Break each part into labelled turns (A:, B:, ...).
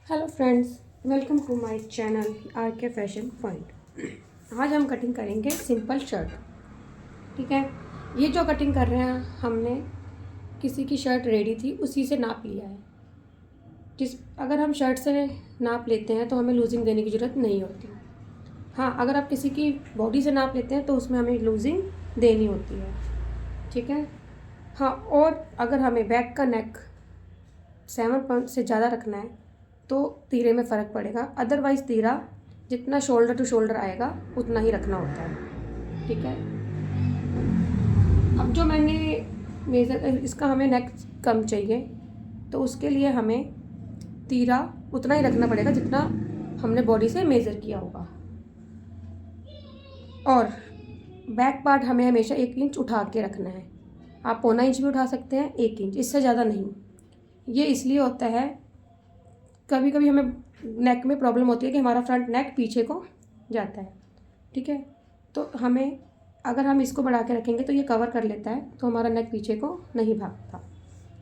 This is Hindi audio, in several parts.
A: Hello friends, welcome to my channel R K fashion point. आज हम कटिंग करेंगे सिंपल शर्ट। ठीक है। ये जो कटिंग कर रहे हैं, हमने किसी की शर्ट रेडी थी उसी से नाप लिया है। अगर हम शर्ट से नाप लेते हैं तो हमें लूजिंग देने की ज़रूरत नहीं होती। हाँ, अगर आप किसी की बॉडी से नाप लेते हैं तो उसमें हमें लूजिंग देनी होती है। ठीक है। हाँ, और अगर हमें बैक का नेक 7 पॉइंट से ज़्यादा रखना है तो तीरे में फ़र्क पड़ेगा। अदरवाइज़ तीरा जितना शोल्डर टू शोल्डर आएगा उतना ही रखना होता है। ठीक है। अब जो मैंने मेज़र इसका हमें नेक कम चाहिए तो उसके लिए हमें तीरा उतना ही रखना पड़ेगा जितना हमने बॉडी से मेज़र किया होगा। और बैक पार्ट हमें हमेशा 1 इंच उठा के रखना है। आप 1.25 इंच भी उठा सकते हैं, 1 इंच, इससे ज़्यादा नहीं। ये इसलिए होता है, कभी कभी हमें नेक में प्रॉब्लम होती है कि हमारा फ्रंट नेक पीछे को जाता है। ठीक है। तो हमें, अगर हम इसको बढ़ा के रखेंगे तो ये कवर कर लेता है, तो हमारा नेक पीछे को नहीं भागता।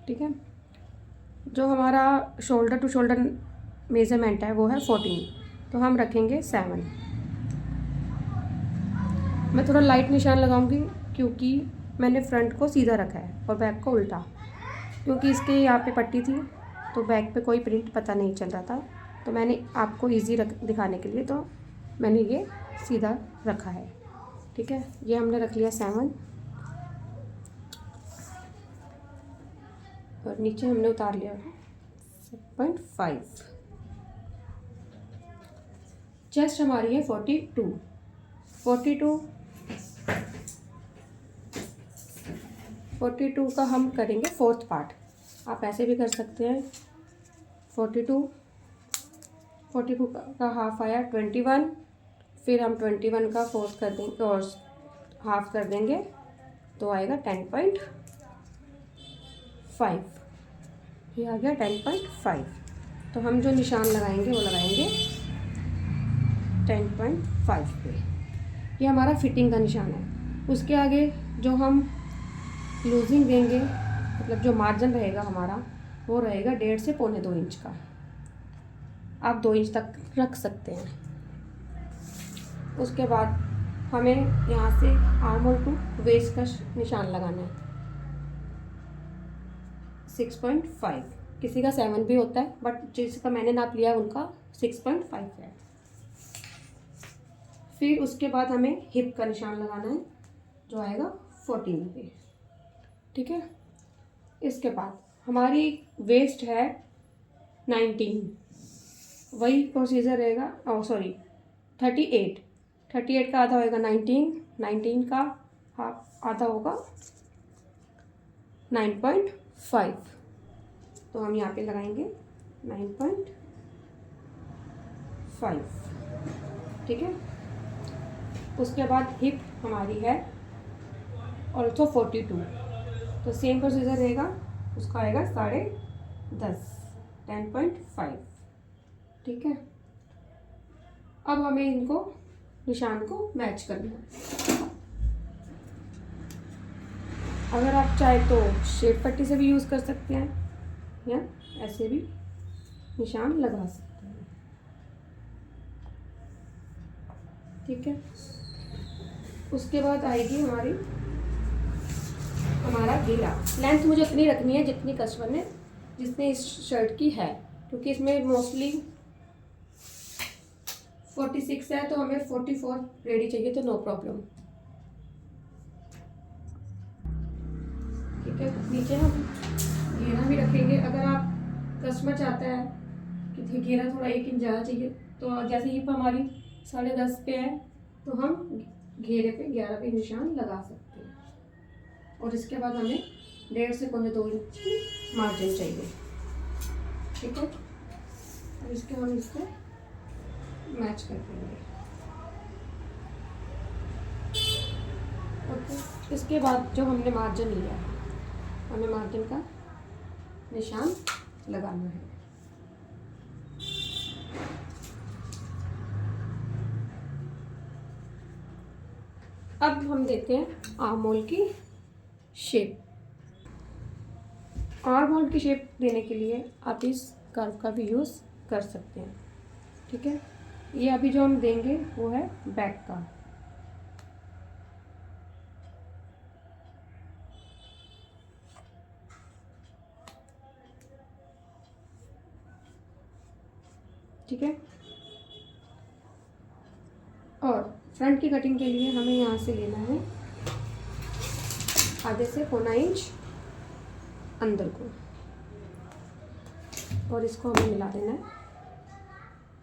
A: ठीक है। जो हमारा शोल्डर टू शोल्डर मेज़रमेंट है वो है 14, तो हम रखेंगे 7। मैं थोड़ा लाइट निशान लगाऊंगी क्योंकि मैंने फ्रंट को सीधा रखा है और बैक को उल्टा, क्योंकि इसके यहाँ पे पट्टी थी तो बैक पे कोई प्रिंट पता नहीं चल रहा था। तो मैंने आपको इजी दिखाने के लिए तो मैंने ये सीधा रखा है। ठीक है। ये हमने रख लिया 7 और नीचे हमने उतार लिया 7.5। चेस्ट हमारी है 42 का हम करेंगे 4th पार्ट। आप ऐसे भी कर सकते हैं। 42 का हाफ आया 21, फिर हम 21 का 4th कर देंगे और हाफ कर देंगे तो आएगा 10.5। ये आ गया 10.5। तो हम जो निशान लगाएंगे वो लगाएंगे 10.5 पे। ये हमारा फिटिंग का निशान है। उसके आगे जो हम लूजिंग देंगे, मतलब जो मार्जिन रहेगा हमारा, वो रहेगा 1.5 से 1.25 इंच का। आप 2 इंच तक रख सकते हैं। उसके बाद हमें यहाँ से आर्म होल टू वेस्ट का निशान लगाना है 6.5। किसी का 7 भी होता है, बट जिसका मैंने नाप लिया है उनका 6.5 है। फिर उसके बाद हमें हिप का निशान लगाना है जो आएगा 14 पे। ठीक है। इसके बाद हमारी वेस्ट है 19, वही प्रोसीजर रहेगा। 38 का आधा होएगा 19 का हाफ आधा होगा 9.5। तो हम यहाँ पे लगाएंगे 9.5। ठीक है। उसके बाद हिप हमारी है ऑल्सो 42, तो सेम प्रोसीजर रहेगा। उसका आएगा 10.5, 10.5। ठीक है। अब हमें इनको निशान को मैच करना है। अगर आप चाहे तो शेप पट्टी से भी यूज़ कर सकते हैं या ऐसे भी निशान लगा सकते हैं। ठीक है। उसके बाद आएगी हमारा घेरा। लेंथ मुझे उतनी रखनी है जितनी कस्टमर ने, जितनी इस शर्ट की है, क्योंकि इसमें मोस्टली 46 है तो हमें 44 रेडी चाहिए, तो नो प्रॉब्लम। ठीक है। नीचे हम घेरा भी रखेंगे। अगर आप कस्टमर चाहता है कि घेरा थोड़ा 1 इंच ज़्यादा चाहिए, तो जैसे हिप हमारी 10.5 पे है तो हम घेरे पे 11 पे निशान लगा सकते हैं। और इसके बाद हमें 1.5 से 1.25 इंच की मार्जिन चाहिए। ठीक है। और इसके हम इसको मैच कर देंगे। ओके। इसके बाद जो हमने मार्जिन लिया है, हमें मार्जिन का निशान लगाना है। अब हम देते हैं आर्म होल की शेप। आर्म होल की शेप देने के लिए आप इस कर्व का भी यूज़ कर सकते हैं। ठीक है, ये अभी जो हम देंगे वो है बैक का। ठीक है, और फ्रंट की कटिंग के लिए हमें यहाँ से लेना है आधे से पौना इंच अंदर को, और इसको हमें मिला देना है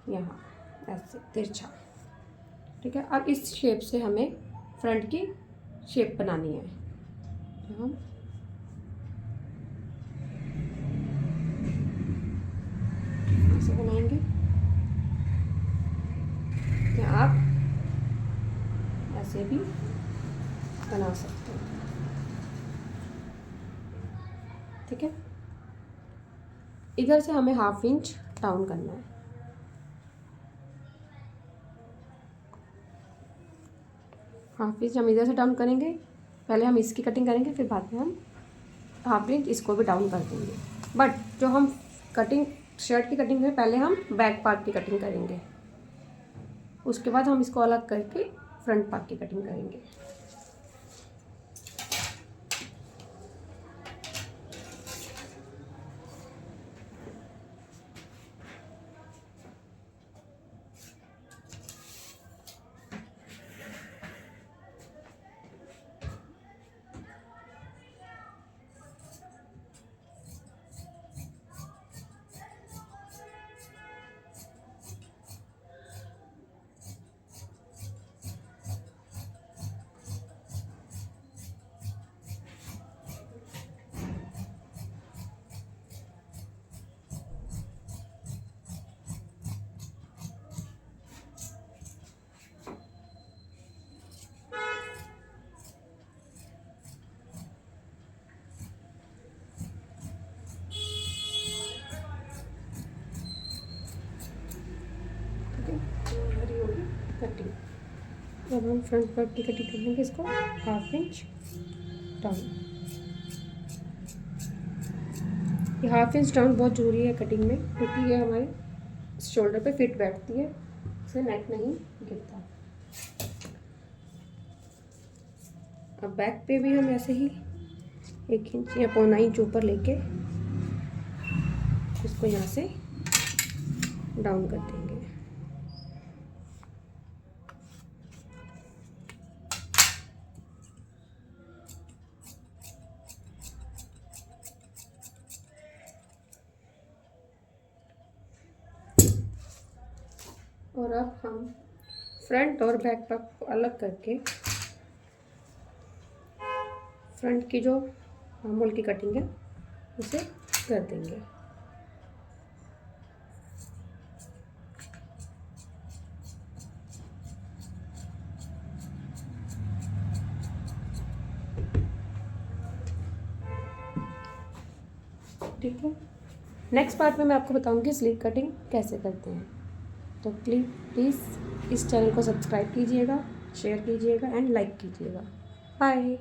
A: यहाँ ऐसे तिरछा। ठीक है, अब इस शेप से हमें फ्रंट की शेप बनानी है। तो हम ऐसे बनाएंगे। तो आप ऐसे भी बना सकते हैं। ठीक है, इधर से हमें 1/2 इंच डाउन करना है। हाफ इंच हम इधर से डाउन करेंगे, पहले हम इसकी कटिंग करेंगे, फिर बाद में हम 1/2 इंच इसको भी डाउन कर देंगे। बट जो हम कटिंग शर्ट की कटिंग में पहले हम बैक पार्ट की कटिंग करेंगे, उसके बाद हम इसको अलग करके फ्रंट पार्ट की कटिंग करेंगे। हमारी होगी कटिंग। अब हम फ्रंट पार्ट की कटिंग कर लेंगे, इसको 1/2 इंच डाउन। ये 1/2 इंच डाउन बहुत ज़रूरी है कटिंग में, क्योंकि ये हमारे शोल्डर पे फिट बैठती है, इससे नेक नहीं गिरता। अब बैक पे भी हम ऐसे ही 1 इंच या पौना इंच ऊपर लेके इसको यहाँ से डाउन कर देंगे। और अब हम फ्रंट और बैक पार्ट को अलग करके फ्रंट की जो मामूल की कटिंग है उसे कर देंगे। ठीक है, नेक्स्ट पार्ट में मैं आपको बताऊंगी स्लीव कटिंग कैसे करते हैं। तो प्लीज़ इस चैनल को सब्सक्राइब कीजिएगा, शेयर कीजिएगा एंड लाइक कीजिएगा। बाय।